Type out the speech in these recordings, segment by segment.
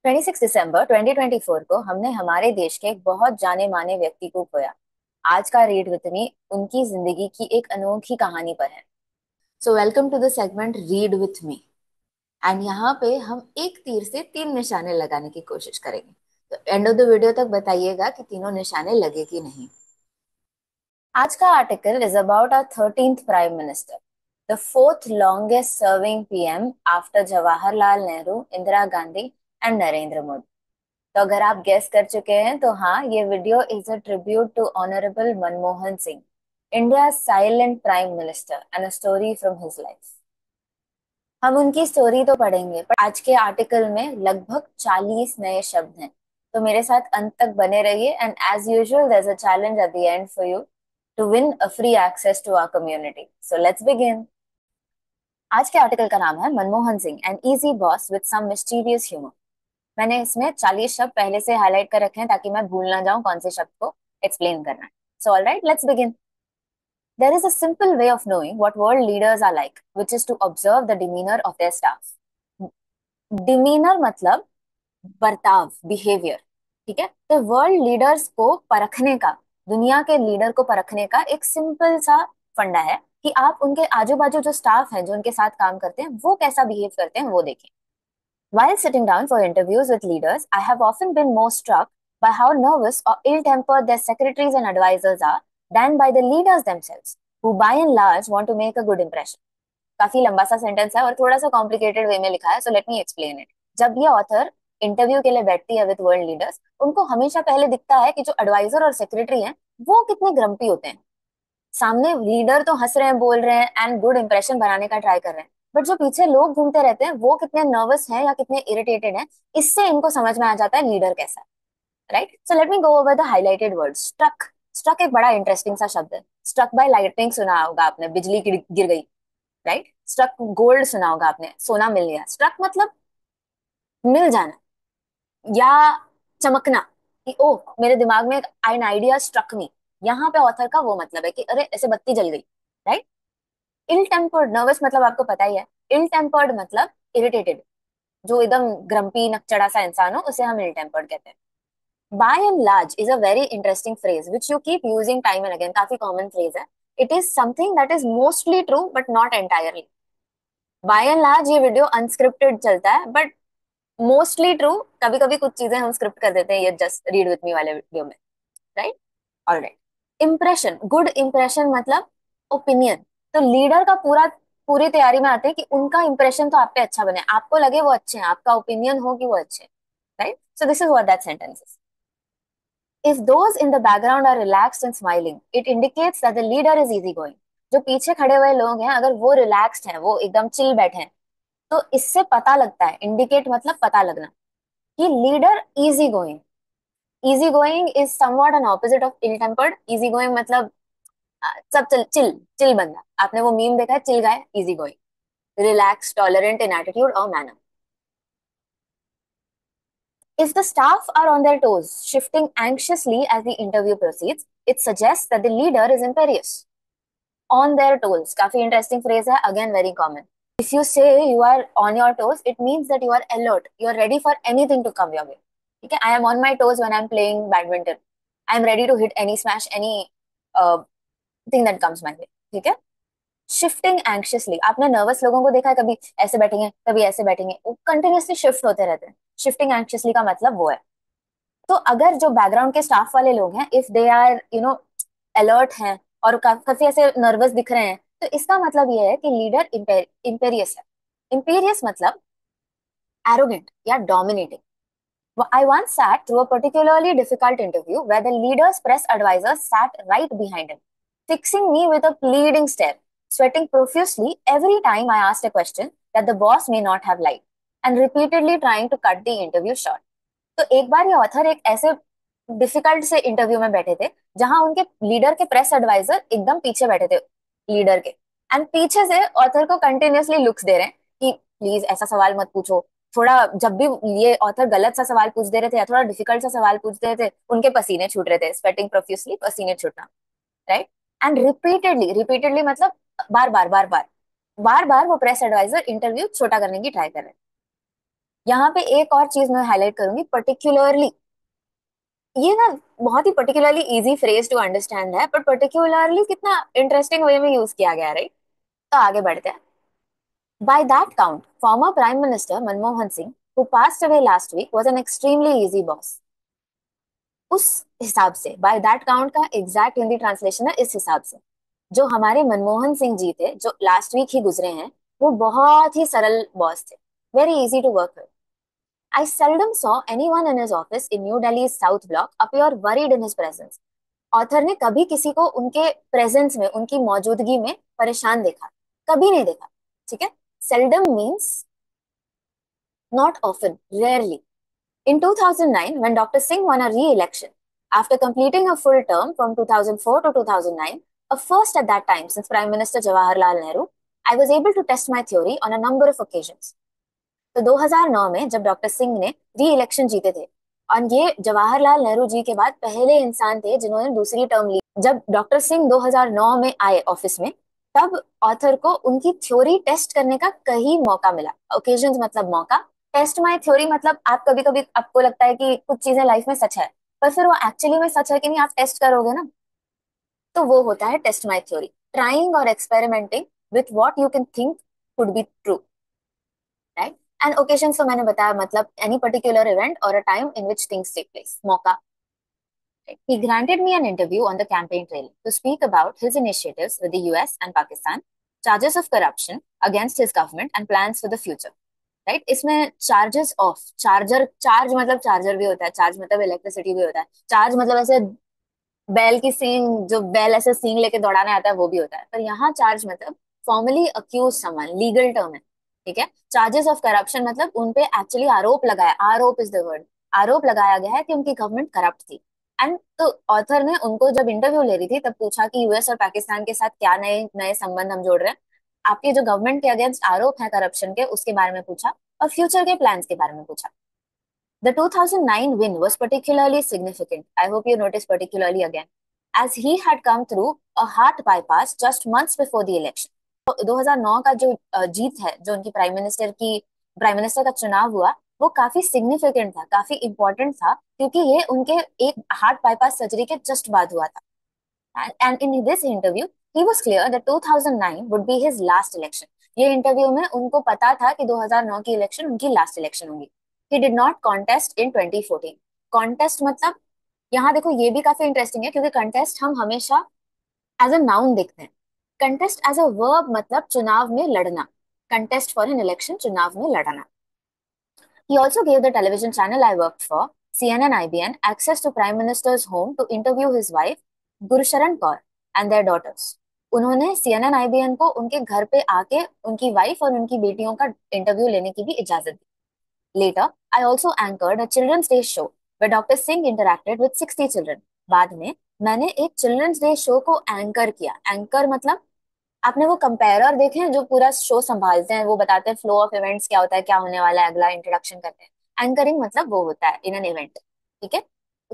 26 दिसंबर 2024 को हमने हमारे देश के एक बहुत जाने माने व्यक्ति को खोया। आज का रीड विथ मी उनकी जिंदगी की एक अनोखी कहानी पर है। So welcome to the segment read with me. And यहाँ पे हम एक तीर से तीन निशाने लगाने की कोशिश करेंगे। तो एंड ऑफ द वीडियो तक बताइएगा कि तीनों निशाने लगे कि नहीं। आज का article is about our 13th prime minister, the fourth longest serving PM after Jawaharlal Nehru, Indira Gandhi and Narendra Modi. तो अगर आप गेस कर चुके हैं तो हाँ, ये video is a tribute to honourable Manmohan Singh, India silent prime minister, and a story from his life. हम उनकी स्टोरी तो पढ़ेंगे, पर आज के आर्टिकल में लगभग 40 नए शब्द हैं। तो मेरे साथ अंत तक बने रहिए, and as usual there is a challenge at the end for you to win a free access to our community. So let's begin. आज के आर्टिकल का नाम है Manmohan Singh an easy boss with some mysterious humour. मैंने इसमें 40 शब्द पहले से हाईलाइट कर रखे हैं ताकि मैं भूल ना जाऊं कौन से शब्द को एक्सप्लेन करना है। So alright, let's begin. There is a simple way of knowing what world leaders are like, which is to observe the demeanor of their staff. Demeanour मतलब बर्ताव, बिहेवियर। ठीक है, तो वर्ल्ड लीडर्स को परखने का, दुनिया के लीडर को परखने का एक सिंपल सा फंडा है कि आप उनके आजू बाजू जो स्टाफ है, जो उनके साथ काम करते हैं, वो कैसा बिहेव करते हैं वो देखें। While sitting down for interviews with leaders, I have often been more struck by how nervous or ill-tempered their secretaries and advisors are than by the leaders themselves, who by and large want to make a good impression. काफी लंबा सा sentence है और थोड़ा सा complicated वे में लिखा है, सो लेट मी एक्सप्लेन इट। जब ये ऑथर इंटरव्यू के लिए बैठती है विद वर्ल्ड लीडर्स, उनको हमेशा पहले दिखता है कि जो एडवाइजर और सेक्रेटरी हैं वो कितने ग्रम्पी होते हैं। सामने लीडर तो हंस रहे हैं, बोल रहे हैं एंड गुड इंप्रेशन बनाने का ट्राई कर रहे हैं, बट जो पीछे लोग घूमते रहते हैं वो कितने नर्वस हैं या कितने इरिटेटेड हैं, इससे इनको समझ में आ जाता है लीडर कैसा है। Right, so let me go over the highlighted word. Struck. Struck एक बड़ा इंटरेस्टिंग सा शब्द है। स्ट्रक बाय लाइटनिंग सुना होगा आपने, बिजली गिर गई। राइट। स्ट्रक गोल्ड सुना होगा आपने, सोना मिल गया। स्ट्रक मतलब मिल जाना या चमकना, कि ओ मेरे दिमाग में एन आइडिया स्ट्रक मी। यहाँ पे ऑथर का वो मतलब है कि अरे ऐसे बत्ती जल गई। राइट। इल टेम्पर्ड, नर्वस मतलब आपको पता ही है। इल टेम्पर्ड मतलब इरिटेटेड, जो एकदम ग्रम्पी नकचड़ा सा इंसान हो उसे हम इल टेम्पर्ड कहते हैं। By and large is a very interesting phrase which you keep using time and again. काफी कॉमन फ्रेज है। It is something that is mostly true but not entirely. By and large ये video unscripted चलता है, but mostly true. कभी कभी कुछ चीजें हम स्क्रिप्ट कर देते हैं ये जस्ट रीड विथ मी वाले वीडियो में। Right. Alright. Impression, good impression मतलब ओपिनियन। तो लीडर का पूरा पूरी तैयारी में आते हैं कि उनका इंप्रेशन तो आप पे अच्छा बने, आपको लगे वो अच्छे हैं, आपका ओपिनियन हो कि वो अच्छे। Right, so this is what that sentence is. If those in the background are relaxed and smiling, it indicates that the leader is easygoing. जो पीछे खड़े हुए लोग हैं अगर वो रिलैक्स्ड हैं, वो एकदम चिल बैठे हैं, तो इससे पता लगता है, इंडिकेट मतलब पता लगना, कि leader easy going. Easy going is somewhat an opposite of ill tempered. Easy going मतलब सब चिल चिल चिल बंदा। आपने वो मीम देखा है, chill guy, easy going, relax, tolerant in attitude और manner. If the staff are on their toes, shifting anxiously as the interview proceeds, it suggests that the leader is imperious. On their toes, काफी interesting phrase है, again very common. If you say you are on your toes, it means that you are alert, you are ready for anything to come your way. ठीक है, I am on my toes when I am playing badminton. I am ready to hit any smash, any uh, thing that comes my way. ठीक है। Shifting एंग्शियसली, आपने nervous लोगों को देखा है, कभी ऐसे बैठेंगे कभी ऐसे बैठेंगे, वो कंटिन्यूसली शिफ्ट होते रहते हैं। शिफ्टिंग एंग्शियसली का मतलब वो है। तो अगर जो बैकग्राउंड के स्टाफ वाले लोग हैं, इफ दे आर अलर्ट हैं और काफी ऐसे नर्वस दिख रहे हैं, तो इसका मतलब ये है कि लीडर इंपेरियस है। इंपेरियस मतलब एरोगेंट या dominating. I once sat through a particularly difficult interview where the leader's press advisor sat right behind him, fixing me with a pleading stare, sweating profusely every time I asked a question that the boss may not have liked, and repeatedly trying to cut the interview short. तो एक बार ये author एक ऐसे difficult से interview में बैठे थे जहां उनके लीडर के प्रेस एडवाइजर एकदम पीछे बैठे थे लीडर के, एंड पीछे से ऑथर को कंटिन्यूअसली लुक्स दे रहे हैं कि प्लीज ऐसा सवाल मत पूछो। थोड़ा जब भी ये ऑथर गलत सा सवाल पूछ दे रहे थे या थोड़ा डिफिकल्ट सा सवाल पूछ दे रहे थे, उनके पसीने छूट रहे थे, स्वेटिंग प्रोफ्यूसली, पसीने छूटना। राइट। एंड रिपीटेडली, रिपीटेडली मतलब बार बार बार बार बार बार वो प्रेस एडवाइजर इंटरव्यू छोटा करने की ट्राई कर रहे हैं। यहाँ पे एक और चीज मैं हाईलाइट करूंगी पर्टिकुलरली, ये ना बहुत ही particularly easy phrase to understand है, पर पर्टिकुलरली कितना इंटरेस्टिंग वे में यूज किया गया, राइट? तो आगे बढ़ते हैं। By that count former prime minister Manmohan Singh who passed away last week was an extremely easy boss। उस हिसाब से बाय दैट काउंट का एग्जैक्ट हिंदी ट्रांसलेशन है इस हिसाब से, जो हमारे मनमोहन सिंह जी थे जो लास्ट वीक ही गुजरे हैं, वो बहुत ही सरल बॉस थे, very easy to work with. I seldom saw anyone in his office in New Delhi's South Block appear worried in his presence। Author ने कभी किसी को उनके प्रेजेंस में, उनकी मौजूदगी में परेशान देखा, कभी नहीं देखा। ठीक है, seldom means not often, rarely। In 2009, when Dr. Singh won a re-election after completing a full term from 2004 to 2009, a first at that time since Prime Minister Jawaharlal Nehru, I was able to test my theory on a number of occasions। तो 2009 में जब doctor Singh ने री election जीते थे, और ये जवाहरलाल नेहरू जी के बाद पहले इंसान थे जिन्होंने दूसरी टर्म ली, जब डॉक्टर सिंह 2009 में आए ऑफिस में, तब ऑथर को उनकी थ्योरी टेस्ट करने का कहीं मौका मिला। ओकेजन्स मतलब मौका, टेस्ट माय थ्योरी मतलब आप कभी कभी आपको लगता है कि कुछ चीजें लाइफ में सच है, पर फिर वो एक्चुअली में सच है कि नहीं आप टेस्ट करोगे ना, तो वो होता है टेस्ट माय थ्योरी, ट्राइंग और experimenting with what you can think could be true, right? And occasion तो मैंने बताया मतलब एनी पर्टिकुलर इवेंट और a time in which things take place, मौका। Right? He granted me an interview on the campaign trail to speak about his initiatives with the US and Pakistan, charges of corruption against his government and plans for the future। Right, इसमें charges of, charger, charge मतलब charger भी होता है, charge मतलब electricity भी होता है, charge मतलब ऐसे बैल की सींग, जो बैल ऐसे सींग लेके दौड़ाने आता है वो भी होता है, पर यहाँ चार्ज मतलब formally accuse someone, legal term है। ठीक है, चार्जेस ऑफ करप्शन मतलब उनपे एक्चुअली आरोप लगाया, आरोप इज द वर्ड, आरोप लगाया गया है कि उनकी गवर्नमेंट करप्ट थी। एंड तो ऑथर ने उनको जब इंटरव्यू ले रही थी तब पूछा कि यूएस और पाकिस्तान के साथ क्या नए नए संबंध हम जोड़ रहे हैं, आपके जो गवर्नमेंट के अगेंस्ट आरोप है करप्शन के उसके बारे में पूछा, और फ्यूचर के प्लान्स के बारे में पूछा। The 2009 win was particularly significant. I hope you notice particularly again, as he had come through a heart bypass just months before the election। तो 2009 का जो जीत है, जो उनकी प्राइम मिनिस्टर का चुनाव हुआ, वो काफी सिग्निफिकेंट था, काफी इंपॉर्टेंट था, क्योंकि ये उनके एक हार्ट बाईपास सर्जरी के जस्ट बाद हुआ था। And in this interview, he was clear that 2009 would be his last election। ये इंटरव्यू में उनको पता था कि 2009 की इलेक्शन उनकी लास्ट इलेक्शन होगी। He did not contest in 2014। Contest मतलब, यहाँ देखो ये भी काफी इंटरेस्टिंग है क्योंकि कंटेस्ट हम हमेशा एज अ नाउन देखते हैं, कंटेस्ट एज अ वर्ब मतलब चुनाव में लड़ना, कंटेस्ट फॉर एन इलेक्शन, चुनाव में लड़ना। He also gave the television channel I worked for, CNN IBN, access to Prime Minister's home to interview his wife, Gursharan Kaur, and their daughters। उन्होंने CNN IBN को उनके घर पे आके उनकी वाइफ और उनकी बेटियों का इंटरव्यू लेने की भी इजाजत दी। Later, I also anchored a children's day show where Dr. Singh interacted with 60 children। बाद में मैंने एक चिल्ड्रंस डे शो को एंकर किया। एंकर मतलब, आपने वो कंपेरर देखे हैं जो पूरा शो संभालते हैं, वो बताते हैं फ्लो ऑफ इवेंट्स क्या होता है, क्या होने वाला है, अगला इंट्रोडक्शन करते हैं। एंकरिंग मतलब वो होता है इन एन इवेंट। ठीक है,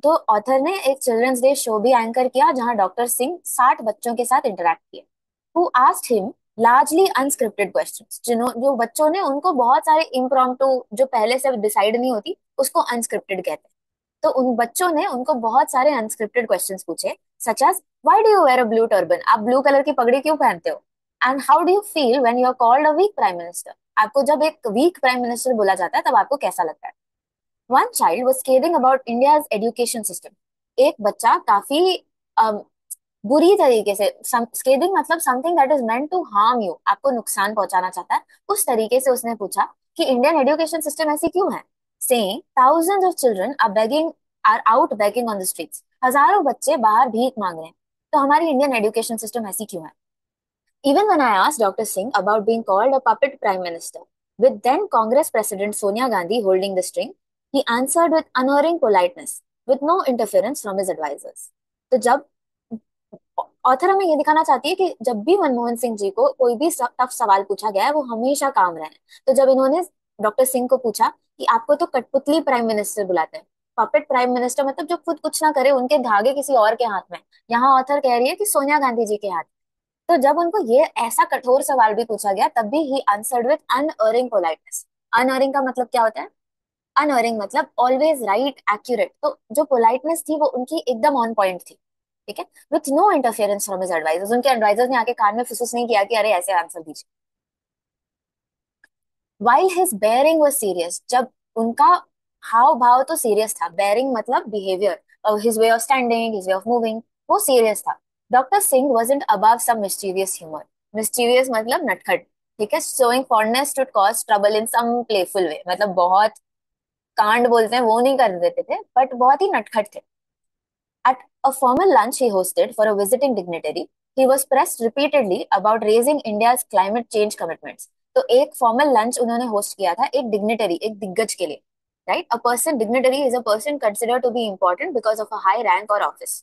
तो ऑथर ने एक चिल्ड्रंस डे शो भी एंकर किया जहां डॉक्टर सिंह 60 बच्चों के साथ इंटरेक्ट किए, who asked him largely unscripted questions. जो बच्चों ने उनको बहुत सारे इम्प्रॉम्प्टू, जो पहले से डिसाइड नहीं होती, उसको अनस्क्रिप्टेड कहते हैं। तो उन बच्चों ने उनको बहुत सारे अनस्क्रिप्टेड क्वेश्चंस पूछे, such as why do you wear a blue turban, आप ब्लू कलर की पगड़ी क्यों पहनते हो, and how do you feel when you are called a weak prime minister, आपको जब एक वीक प्राइम मिनिस्टर बोला जाता है तब आपको कैसा लगता है। One child was scathing about India's education system. एक बच्चा काफी अम, बुरी तरीके से, स्केटिंग मतलब something that is meant to harm you, आपको नुकसान पहुंचाना चाहता है, उस तरीके से उसने पूछा कि इंडियन एजुकेशन सिस्टम ऐसी क्यों है। Saying thousands of children are out begging on the streets। हजारों बच्चे बाहर भीख मांग रहे हैं, तो हमारी इंडियन एजुकेशन सिस्टम ऐसी क्यों है। Even when I asked Dr. Singh about being called a puppet prime minister, with then Congress President Sonia Gandhi holding the string, he answered with unerring politeness, with no interference from his advisors। तो जब author हमें ये दिखाना चाहती है कि जब भी मनमोहन सिंह जी को कोई भी टफ सवाल पूछा गया है वो हमेशा काम रहे हैं। तो जब इन्होंने डॉक्टर सिंह को पूछा कि आपको तो कठपुतली प्राइम मिनिस्टर बुलाते हैं, पपेट प्राइम मिनिस्टर मतलब जो खुद कुछ ना करे, उनके धागे किसी और के हाथ में, यहाँ ऑथर कह रही है कि सोनिया गांधी जी के हाथ। तो जब उनको ये ऐसा कठोर सवाल भी पूछा गया तब भी he answered with unerring politeness. Unerring का मतलब क्या होता है, अनअरिंग मतलब ऑलवेज राइट, एक्यूरेट। तो जो पोलाइटनेस थी वो उनकी एकदम ऑन पॉइंट थी, ठीक है। With no interference from his advisors, उनके एडवाइजर्स ने आके कान में फुसफुस नहीं किया कि अरे ऐसे आंसर दीजिए। While his bearing was serious, जब उनका हाव भाव तो सीरियस था, बेयरिंग मतलब behaviour, his way of standing, his way of moving, वो सीरियस था। Doctor Singh wasn't above some mischievous humour, mischievous मतलब नटखट, ठीक है। Showing fondness to cause trouble in some playful way, मतलब बहुत कांड बोलते हैं वो नहीं कर देते थे, बट बहुत ही नटखट थे। At a formal lunch he hosted for a visiting dignitary, he was pressed repeatedly about raising India's climate change commitments. तो एक फॉर्मल लंच उन्होंने होस्ट किया था एक डिग्निटरी, एक दिग्गज के लिए, right. A person, dignitary is a person considered to be important because of a high rank और ऑफिस।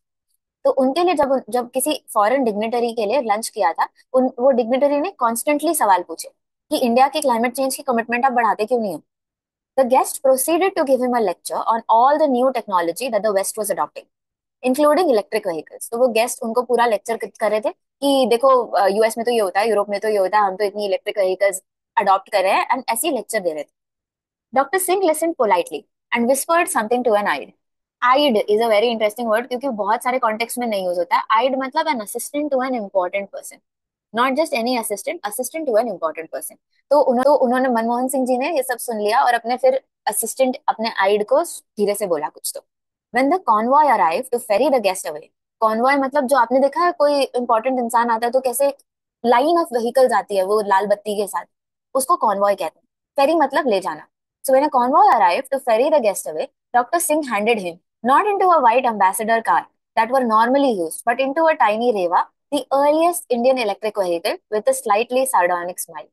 तो उनके लिए जब जब किसी फॉरेन डिग्निटरी के लिए लंच किया था, उन वो डिग्निटरी ने कॉन्स्टेंटली सवाल पूछे कि इंडिया की क्लाइमेट चेंज की कमिटमेंट आप बढ़ाते क्यों नहीं हो। The guest proceeded to give him a lecture on all the new technology that the West was adopting, including electric vehicles. तो वो गेस्ट उनको पूरा लेक्चर कर रहे थे कि देखो यूएस में तो ये होता है, यूरोप में तो ये होता है, हम तो इतनी इलेक्ट्रिक व्हीकल्स अडॉप्ट कर रहे हैं, एंड ऐसे ही लेक्चर दे रहे थे। Doctor Singh listened politely and whispered something to an aide. Aide is a very interesting word क्योंकि बहुत सारे कॉन्टेक्स्ट में नहीं यूज होता है। आइड मतलब an assistant to an important person, not just any assistant, assistant to an important person. तो उन्होंने मनमोहन सिंह जी ने ये सब सुन लिया और अपने फिर असिस्टेंट अपने आइड को धीरे से बोला कुछ तो। When the convoy arrived to ferry the guest away, convoy मतलब जो आपने देखा है कोई इंपॉर्टेंट इंसान आता है तो कैसे लाइन ऑफ व्हीकल्स आती है वो लाल बत्ती के साथ, उसको कॉन्वॉय कहते हैं। फेरी मतलब ले जाना। So when a convoy arrived to ferry the guest away, Dr. Singh handed him not into a white ambassador car that were normally used, but into a tiny Reva, the earliest Indian electric vehicle, with a slightly sardonic smile.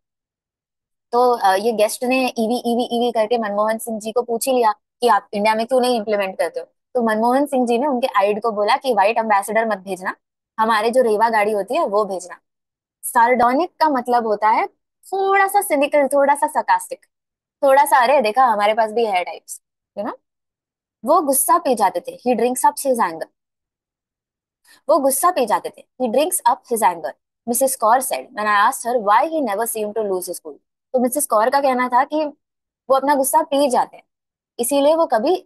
तो ये guest ने EV EV EV करके मनमोहन सिंह जी को पूछ ही लिया कि आप India में क्यों नहीं इम्प्लीमेंट करते हो। तो मनमोहन सिंह जी ने उनके आइड को बोला कि व्हाइट एम्बेसडर मत भेजना, हमारे जो रेवा गाड़ी होती है वो भेजना। सार्डोनिक का मतलब होता है थोड़ा सा सिनिकल, थोड़ा सा sarcastic, थोड़ा सा अरे देखा हमारे पास भी है टाइप्स, यू नो। वो गुस्सा पी जाते थे, he drinks up his anger, वो गुस्सा पी जाते थे, he drinks up his anger, Mrs Kaur said when I asked her why he never seemed to lose his cool. तो मिसेस कौर का कहना था कि वो अपना गुस्सा पी जाते हैं, इसीलिए वो कभी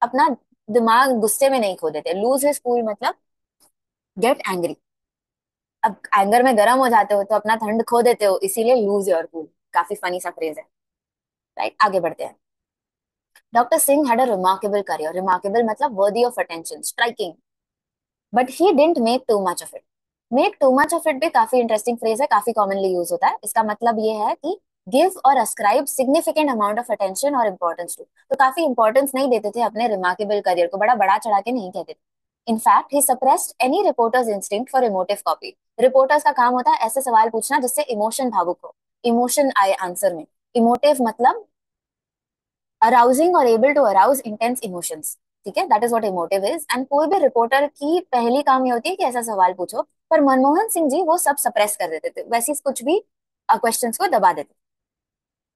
अपना दिमाग गुस्से में नहीं खो देते। लूज हिज कूल मतलब गेट एंग्री, अब एंगर में गर्म हो जाते हो तो अपना ठंड खो देते हो, इसीलिए लूज योर कूल। काफी फनी सा फ्रेज है, राइट। आगे बढ़ते हैं। Doctor Singh had a remarkable career, remarkable मतलब worthy of attention, striking, but he didn't make too much of it. Make too much of it भी काफी इंटरेस्टिंग फ्रेज है, काफी कॉमनली यूज होता है। इसका मतलब ये है कि गिव और ascribe significant amount of attention और इम्पोर्टेंस टू। तो काफी इंपॉर्टेंस नहीं देते थे अपने रिमार्केबल करियर को, बड़ा बड़ा चढ़ा के नहीं कहते थे। In fact he suppressed any reporters instinct for emotive copy. Reporters का काम होता है ऐसे सवाल पूछना जिससे इमोशन भावुक हो, इमोशन आए आंसर में। इमोटिव मतलब अराउजिंग और able to arouse intense emotions, ठीक है, that is what emotive is. And कोई भी रिपोर्टर की पहली काम ये होती है कि ऐसा सवाल पूछो, पर मनमोहन सिंह जी वो सब सप्रेस कर देते थे, वैसे ही कुछ भी क्वेश्चंस को दबा देते।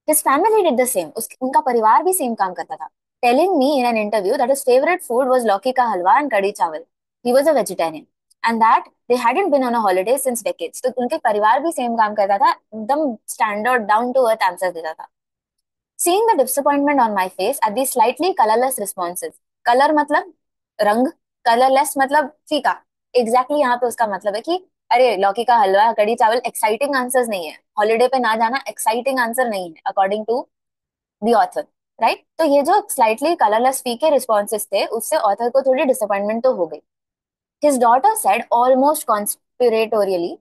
His family did the same, उनका परिवार भी सेम काम करता था। Telling me in an interview that his favourite food was लौकी का हलवा एंड कड़ी चावल, he was a vegetarian, and that they hadn't been on a holiday since decades। तो उनके परिवार भी सेम काम करता था, एकदम standard down to earth answer देता था। Seeing the disappointment on my face at these slightly colorless responses, color मतलब रंग, colorless मतलब फीका, एग्जैक्टली यहाँ पे उसका मतलब है कि अरे लौकी का हलवा कड़ी चावल एक्साइटिंग आंसर्स नहीं है, हॉलीडे पे ना जाना एक्साइटिंग आंसर नहीं है according to the author, right. तो ये जो स्लाइटली कलरलेस फीके रिस्पॉन्सेज थे उससे ऑथर को थोड़ी डिसअपॉइंटमेंट तो हो गई। His daughter said almost conspiratorially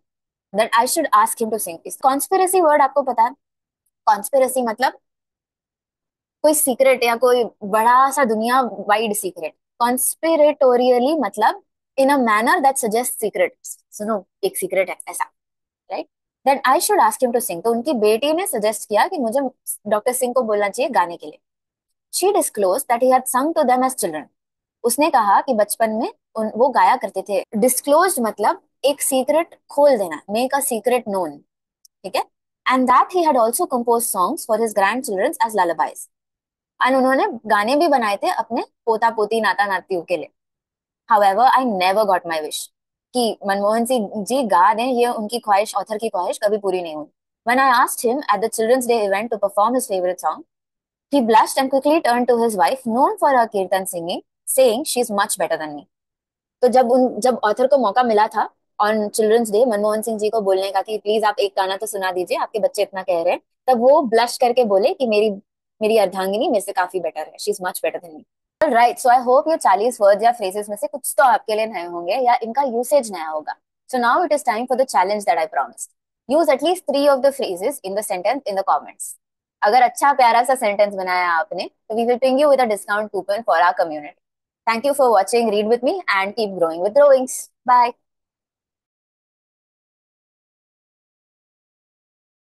that I should ask him to sing. इस कॉन्स्पिरेसी वर्ड आपको पता है, कॉन्स्पिरेसी मतलब कोई सीक्रेट या कोई बड़ा सा दुनिया वाइड सीक्रेट। कॉन्स्पिरेटोरियली मतलब in a manner that suggest secret, सुनो एक सीक्रेट है ऐसा, right. That I should ask him to sing, तो उनकी बेटी ने सजेस्ट किया कि मुझे डॉक्टर सिंह को बोलना चाहिए गाने के लिए। She disclose that he had sung to them as children, उसने कहा कि बचपन में वो गाया करते थे। डिस्क्लोज मतलब एक सीक्रेट खोल देना, मेक अ सीक्रेट नोन, ठीक है। And that he had also compose songs for his grand children as lullabies, and उन्होंने गाने भी बनाए थे अपने पोता पोती नाता नातियों के लिए। However I never got my wish, कि मनमोहन सिंह जी गा दें, ये उनकी ख्वाहिश, ऑथर की ख्वाहिश कभी पूरी नहीं हुई। When I asked him at the Children's Day event to perform his favorite song, He blushed and quickly turned to his wife, known for her kirtan singing, saying, "She is much better than me." तो जब author को मौका मिला था on children's day Manmohan Singh ji को बोलने का कि प्लीज आप एक गाना तो सुना दीजिए, आपके बच्चे इतना कह रहे हैं, तब वो ब्लश करके बोले कि मेरी मेरी अर्धांगिनी मेरे से काफी बेटर है, she is much better than me. Right, so I hope ये 40 वर्ड या फ्रेजेस में से कुछ तो आपके लिए नए होंगे या इनका यूसेज नया होगा। So now it is time for the challenge that I promised. Use at least 3 of the phrases in the sentence in the comments. अगर अच्छा प्यारा सा सेंटेंस बनाया आपने तो we will ping you with a discount coupon for our community. Thank you for watching Read With Me and keep growing with drawings. Bye.